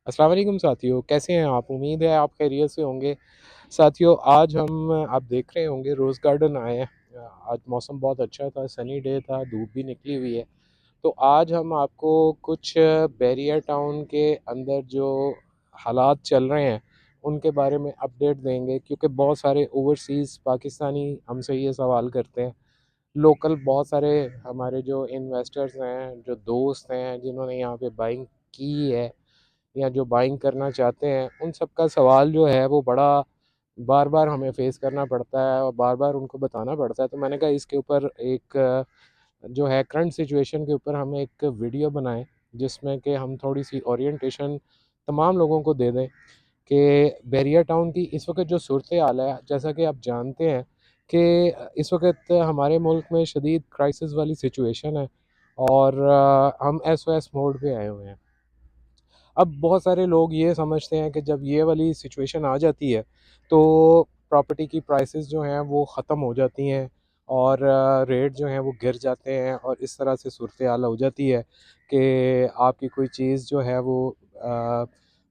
अस्सलाम वालेकुम साथियों, कैसे हैं आप? उम्मीद है आप खैरियत से होंगे। साथियों, आज हम आप देख रहे होंगे रोज़ गार्डन आए हैं। आज मौसम बहुत अच्छा था, सनी डे था, धूप भी निकली हुई है। तो आज हम आपको कुछ बैरिया टाउन के अंदर जो हालात चल रहे हैं, उनके बारे में अपडेट देंगे, क्योंकि बहुत सारे ओवरसीज़ पाकिस्तानी हमसे ये सवाल करते हैं। लोकल बहुत सारे हमारे जो इन्वेस्टर्स हैं, जो दोस्त हैं, जिन्होंने यहाँ पे बाइंग की है या जो बाइंग करना चाहते हैं, उन सब का सवाल जो है वो बड़ा बार बार हमें फेस करना पड़ता है और बार बार उनको बताना पड़ता है। तो मैंने कहा इसके ऊपर एक जो है करंट सिचुएशन के ऊपर हम एक वीडियो बनाएं, जिसमें कि हम थोड़ी सी ओरिएंटेशन तमाम लोगों को दे दें कि बैरिया टाउन की इस वक्त जो सूरत हाल है। जैसा कि आप जानते हैं कि इस वक्त हमारे मुल्क में शदीद क्राइसिस वाली सिचुएशन है और हम SOS मोड पे आए हुए हैं। अब बहुत सारे लोग ये समझते हैं कि जब ये वाली सिचुएशन आ जाती है तो प्रॉपर्टी की प्राइसेस जो हैं वो ख़त्म हो जाती हैं और रेट जो हैं वो गिर जाते हैं और इस तरह से सूरत हाल हो जाती है कि आपकी कोई चीज़ जो है वो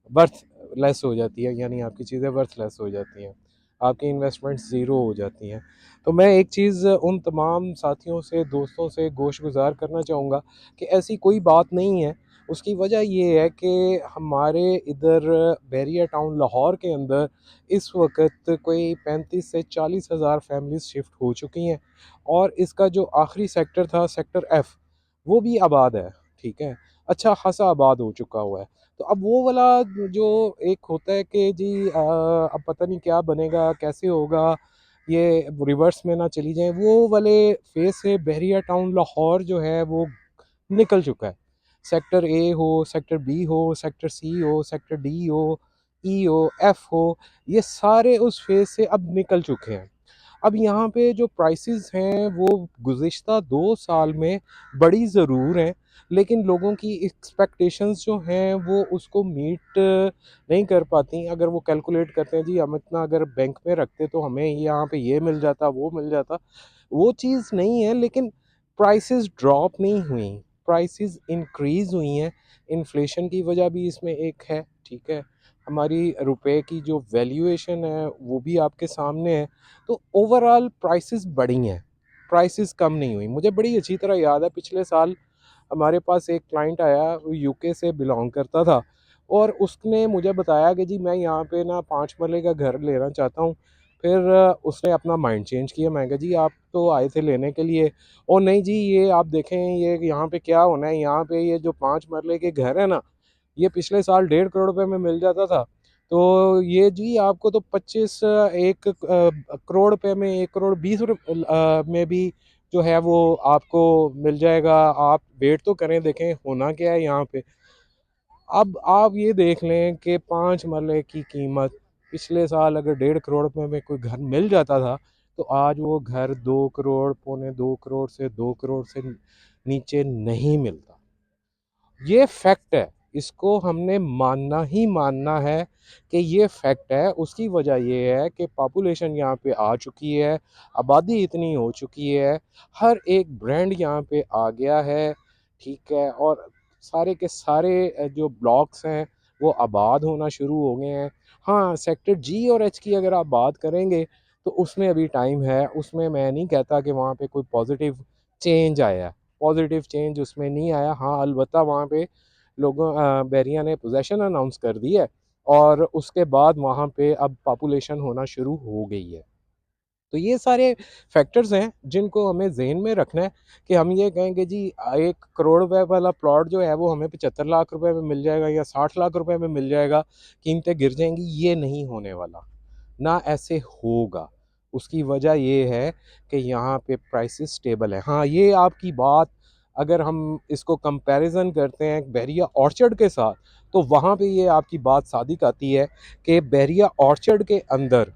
वर्थ लेस हो जाती है, यानी आपकी चीज़ें वर्थ लेस हो जाती हैं, आपकी इन्वेस्टमेंट्स ज़ीरो हो जाती हैं। तो मैं एक चीज़ उन तमाम साथियों से, दोस्तों से गोश गुज़ार करना चाहूँगा कि ऐसी कोई बात नहीं है। उसकी वजह ये है कि हमारे इधर बैरिया टाउन लाहौर के अंदर इस वक्त कोई 35 से 40 हज़ार फैमिलीज़ शिफ्ट हो चुकी हैं और इसका जो आखिरी सेक्टर था, सेक्टर F, वो भी आबाद है। ठीक है, अच्छा खासा आबाद हो चुका हुआ है। तो अब वो वाला जो एक होता है कि जी अब पता नहीं क्या बनेगा, कैसे होगा, ये रिवर्स में ना चली जाए, वो वाले फेज से बहरिया टाउन लाहौर जो है वो निकल चुका है। सेक्टर ए हो, सेक्टर बी हो, सेक्टर सी हो, सेक्टर डी हो, ई हो, एफ हो, ये सारे उस फेज से अब निकल चुके हैं। अब यहाँ पे जो प्राइसेस हैं वो गुज़िश्ता 2 साल में बढ़ी ज़रूर हैं, लेकिन लोगों की एक्सपेक्टेशंस जो हैं वो उसको मीट नहीं कर पाती। अगर वो कैलकुलेट करते हैं जी हम इतना अगर बैंक में रखते तो हमें यहाँ पे ये मिल जाता, वो मिल जाता, वो चीज़ नहीं है। लेकिन प्राइसेस ड्रॉप नहीं हुई, प्राइसेस इंक्रीज़ हुई हैं। इन्फ्लेशन की वजह भी इसमें एक है। ठीक है, हमारी रुपए की जो वैल्यूएशन है वो भी आपके सामने है। तो ओवरऑल प्राइसेस बढ़ी हैं, प्राइसेस कम नहीं हुई। मुझे बड़ी अच्छी तरह याद है, पिछले साल हमारे पास एक क्लाइंट आया, वो यूके से बिलोंग करता था और उसने मुझे बताया कि जी मैं यहाँ पे ना 5 मरले का घर लेना चाहता हूँ। फिर उसने अपना माइंड चेंज किया। मैं कहा जी आप तो आए थे लेने के लिए, और नहीं जी ये आप देखें ये यहाँ पे क्या होना है, यहाँ पे ये जो 5 मरले के घर है ना, ये पिछले साल 1.5 करोड़ रुपए में मिल जाता था। तो ये जी आपको तो 25 एक करोड़ रुपए में, 1 करोड़ 20 में भी जो है वो आपको मिल जाएगा। आप वेट तो करें, देखें होना क्या है यहाँ पे। अब आप ये देख लें कि 5 मरले की कीमत पिछले साल अगर 1.5 करोड़ रुपए में कोई घर मिल जाता था, तो आज वो घर 2 करोड़, पौने 2 करोड़ से 2 करोड़ से नीचे नहीं मिलता। ये फैक्ट है, इसको हमने मानना ही मानना है कि ये फैक्ट है। उसकी वजह ये है कि पॉपुलेशन यहाँ पे आ चुकी है, आबादी इतनी हो चुकी है, हर एक ब्रांड यहाँ पे आ गया है। ठीक है, और सारे के सारे जो ब्लॉक्स हैं वो आबाद होना शुरू हो गए हैं। हाँ, सेक्टर G और H की अगर आप बात करेंगे तो उसमें अभी टाइम है। उसमें मैं नहीं कहता कि वहाँ पे कोई पॉजिटिव चेंज आया है, पॉजिटिव चेंज उसमें नहीं आया। हाँ, अलबत्ता वहाँ पे लोगों बैरिया ने पोजेसन अनाउंस कर दी है और उसके बाद वहाँ पे अब पॉपुलेशन होना शुरू हो गई है। तो ये सारे फैक्टर्स हैं जिनको हमें जहन में रखना है कि हम ये कहें कि जी 1 करोड़ रुपए वाला प्लॉट जो है वो हमें 75 लाख रुपए में मिल जाएगा या 60 लाख रुपए में मिल जाएगा, कीमतें गिर जाएंगी, ये नहीं होने वाला, ना ऐसे होगा। उसकी वजह ये है कि यहाँ पे प्राइसेस स्टेबल है। हाँ, ये आपकी बात अगर हम इसको कंपैरिजन करते हैं बहरिया ऑर्चर्ड के साथ, तो वहाँ पे ये आपकी बात सादिक आती है कि बहरिया ऑर्चर्ड के अंदर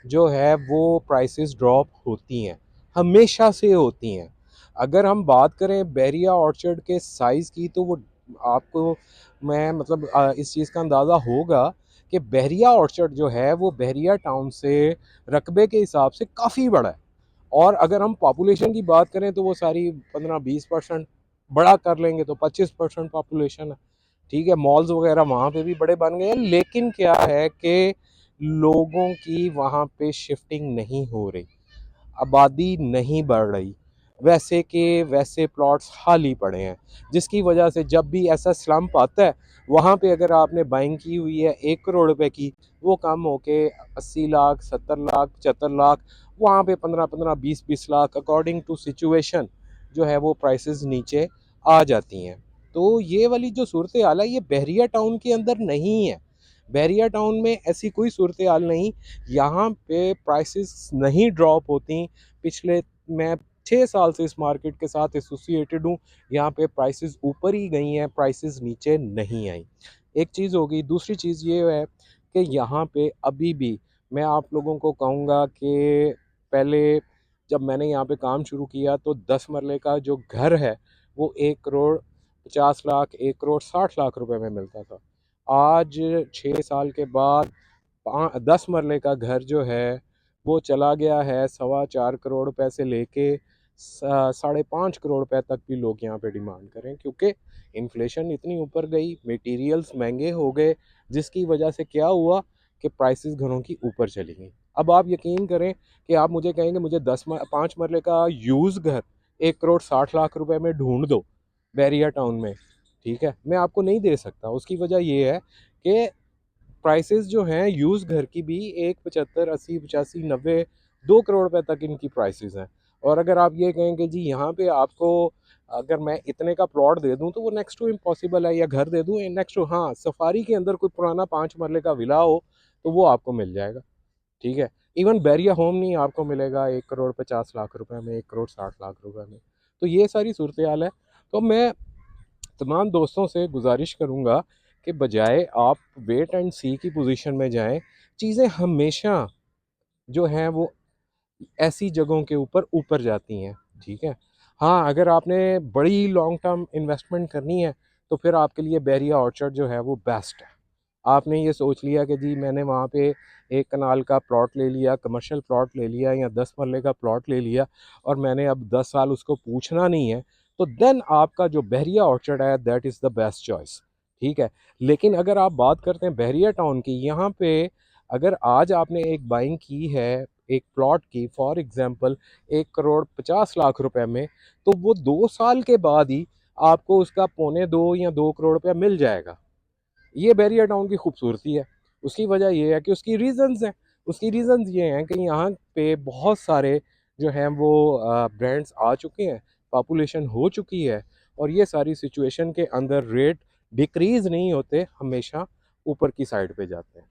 जो है वो प्राइसेस ड्रॉप होती हैं, हमेशा से होती हैं। अगर हम बात करें बैरिया ऑर्चर्ड के साइज़ की, तो वो आपको मैं मतलब इस चीज़ का अंदाज़ा होगा कि बहरिया ऑर्चर्ड जो है वो बहरिया टाउन से रकबे के हिसाब से काफ़ी बड़ा है। और अगर हम पॉपुलेशन की बात करें तो वो सारी 15-20% बड़ा कर लेंगे तो 25% पॉपुलेशन है। ठीक है, मॉल्स वगैरह वहाँ पे भी बड़े बन गए हैं, लेकिन क्या है कि लोगों की वहाँ पे शिफ्टिंग नहीं हो रही, आबादी नहीं बढ़ रही, वैसे के वैसे प्लॉट्स खाली पड़े हैं, जिसकी वजह से जब भी ऐसा स्लम्प आता है, वहाँ पे अगर आपने बाइंग की हुई है 1 करोड़ रुपए की, वो कम होके 80 लाख, 70 लाख, 75 लाख, वहाँ पे 15-15, 20-20 लाख अकॉर्डिंग टू सिचुएशन जो है वो प्राइसेस नीचे आ जाती हैं। तो ये वाली जो सूरत हाल है ये बहरिया टाउन के अंदर नहीं है। बहरिया टाउन में ऐसी कोई सूरत हाल नहीं, यहाँ पे प्राइसेस नहीं ड्रॉप होती। पिछले मैं 6 साल से इस मार्केट के साथ एसोसिएटेड हूँ, यहाँ पे प्राइसेस ऊपर ही गई हैं, प्राइसेस नीचे नहीं आई। एक चीज़ होगी। दूसरी चीज़ ये है कि यहाँ पे अभी भी मैं आप लोगों को कहूँगा कि पहले जब मैंने यहाँ पे काम शुरू किया तो 10 मरले का जो घर है वो 1 करोड़ 50 लाख, 1 करोड़ 60 लाख रुपए में मिलता था। आज 6 साल के बाद 10 मरले का घर जो है वो चला गया है 4.25 करोड़ रुपए से लेके 5.5 करोड़ रुपए तक भी लोग यहाँ पे डिमांड करें, क्योंकि इन्फ्लेशन इतनी ऊपर गई, मटेरियल्स महंगे हो गए, जिसकी वजह से क्या हुआ कि प्राइसेस घरों की ऊपर चली गई। अब आप यकीन करें कि आप मुझे कहेंगे मुझे 5 मरले का यूज़ घर 1 करोड़ 60 लाख रुपए में ढूंढ दो बैरिया टाउन में, ठीक है, मैं आपको नहीं दे सकता। उसकी वजह ये है कि प्राइसेस जो हैं यूज़ घर की भी 1 75 80 85 90 2 करोड़ रुपए तक इनकी प्राइसेस हैं। और अगर आप ये कहें कि जी यहाँ पे आपको अगर मैं इतने का प्लॉट दे दूँ तो वो नेक्स्ट टू इम्पॉसिबल है, या घर दे दूँ नेक्स्ट टू, हाँ सफारी के अंदर कोई पुराना 5 मरले का विला हो तो वो आपको मिल जाएगा, ठीक है। इवन बैरिया होम नहीं आपको मिलेगा 1 करोड़ 50 लाख रुपए में, 1 करोड़ 60 लाख रुपए में। तो ये सारी सूरत हाल है। तो मैं तमाम दोस्तों से गुजारिश करूँगा कि बजाय आप वेट एंड सी की पोजीशन में जाएं, चीज़ें हमेशा जो हैं वो ऐसी जगहों के ऊपर ऊपर जाती हैं, ठीक है। हाँ, अगर आपने बड़ी लॉन्ग टर्म इन्वेस्टमेंट करनी है तो फिर आपके लिए बैरिया ऑर्चर्ड जो है वो बेस्ट है। आपने ये सोच लिया कि जी मैंने वहाँ पे 1 कनाल का प्लॉट ले लिया, कमर्शियल प्लॉट ले लिया, या 10 मरले का प्लॉट ले लिया, और मैंने अब 10 साल उसको पूछना नहीं है, तो देन आपका जो बहरिया ऑर्चर्ड है that is the best choice, ठीक है। लेकिन अगर आप बात करते हैं बहरिया टाउन की, यहाँ पे अगर आज आपने एक बाइंग की है एक प्लॉट की, फॉर एग्जांपल 1 करोड़ 50 लाख रुपए में, तो वो 2 साल के बाद ही आपको उसका 1.25 या 2 करोड़ रुपया मिल जाएगा। ये बैरियर टाउन की खूबसूरती है। उसकी वजह ये है कि उसकी रीज़न्स हैं। उसकी रीज़न्स ये हैं कि यहाँ पे बहुत सारे जो हैं वो ब्रांड्स आ चुके हैं, पॉपुलेशन हो चुकी है, और ये सारी सिचुएशन के अंदर रेट डिक्रीज़ नहीं होते, हमेशा ऊपर की साइड पे जाते हैं।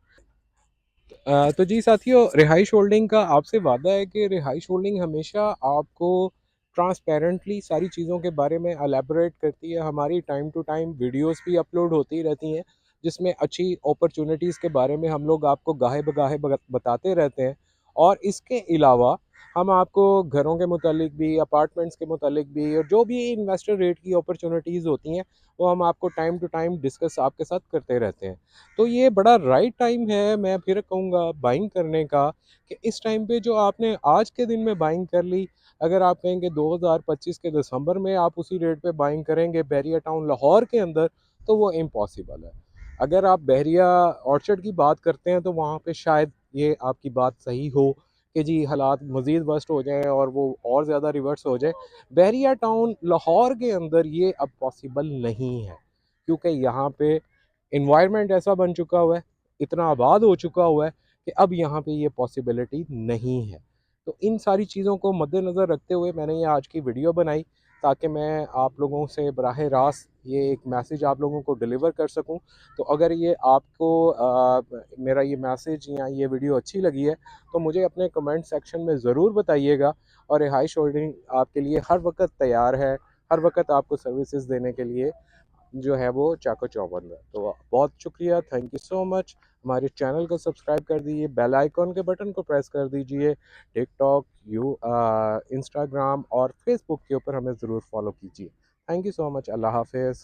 तो जी साथियों, रिहाइश होल्डिंग का आपसे वादा है कि रिहाइश होल्डिंग हमेशा आपको ट्रांसपेरेंटली सारी चीज़ों के बारे में एलेबोरेट करती है। हमारी टाइम टू टाइम वीडियोस भी अपलोड होती रहती हैं, जिसमें अच्छी अपॉर्चुनिटीज़ के बारे में हम लोग आपको गाहे बगाहे बताते रहते हैं। और इसके अलावा हम आपको घरों के मुतालिक भी, अपार्टमेंट्स के मुतालिक भी, और जो भी इन्वेस्टर रेट की अपॉर्चुनिटीज़ होती हैं वो हम आपको टाइम टू टाइम डिस्कस आपके साथ करते रहते हैं। तो ये बड़ा राइट टाइम है, मैं फिर कहूँगा, बाइंग करने का, कि इस टाइम पे जो आपने आज के दिन में बाइंग कर ली, अगर आप कहेंगे 2025 के दिसंबर में आप उसी रेट पे बाइंग करेंगे बैरिया टाउन लाहौर के अंदर, तो वो इम्पॉसिबल है। अगर आप बहरिया ऑर्चर्ड की बात करते हैं तो वहाँ पे शायद ये आपकी बात सही हो कि जी हालात मज़ीद वर्स्ट हो जाएँ और वो और ज़्यादा रिवर्स हो जाए। बहरिया टाउन लाहौर के अंदर ये अब पॉसिबल नहीं है, क्योंकि यहाँ पे इन्वायरमेंट ऐसा बन चुका हुआ है, इतना आबाद हो चुका हुआ है कि अब यहाँ पे ये पॉसिबिलिटी नहीं है। तो इन सारी चीज़ों को मद्देनज़र रखते हुए मैंने ये आज की वीडियो बनाई, ताकि मैं आप लोगों से बराह रास्त ये एक मैसेज आप लोगों को डिलीवर कर सकूं। तो अगर ये आपको मेरा ये मैसेज या ये वीडियो अच्छी लगी है तो मुझे अपने कमेंट सेक्शन में ज़रूर बताइएगा, और रिहाइश होल्डिंग आपके लिए हर वक्त तैयार है, हर वक्त आपको सर्विसेज देने के लिए जो है वो चाको चौबंद है। तो बहुत शुक्रिया, थैंक यू सो मच। हमारे चैनल को सब्सक्राइब कर दीजिए, बेल आइकॉन के बटन को प्रेस कर दीजिए। टिकटॉक, इंस्टाग्राम और फेसबुक के ऊपर हमें ज़रूर फॉलो कीजिए। Thank you so much. अल्लाह हाफिज़।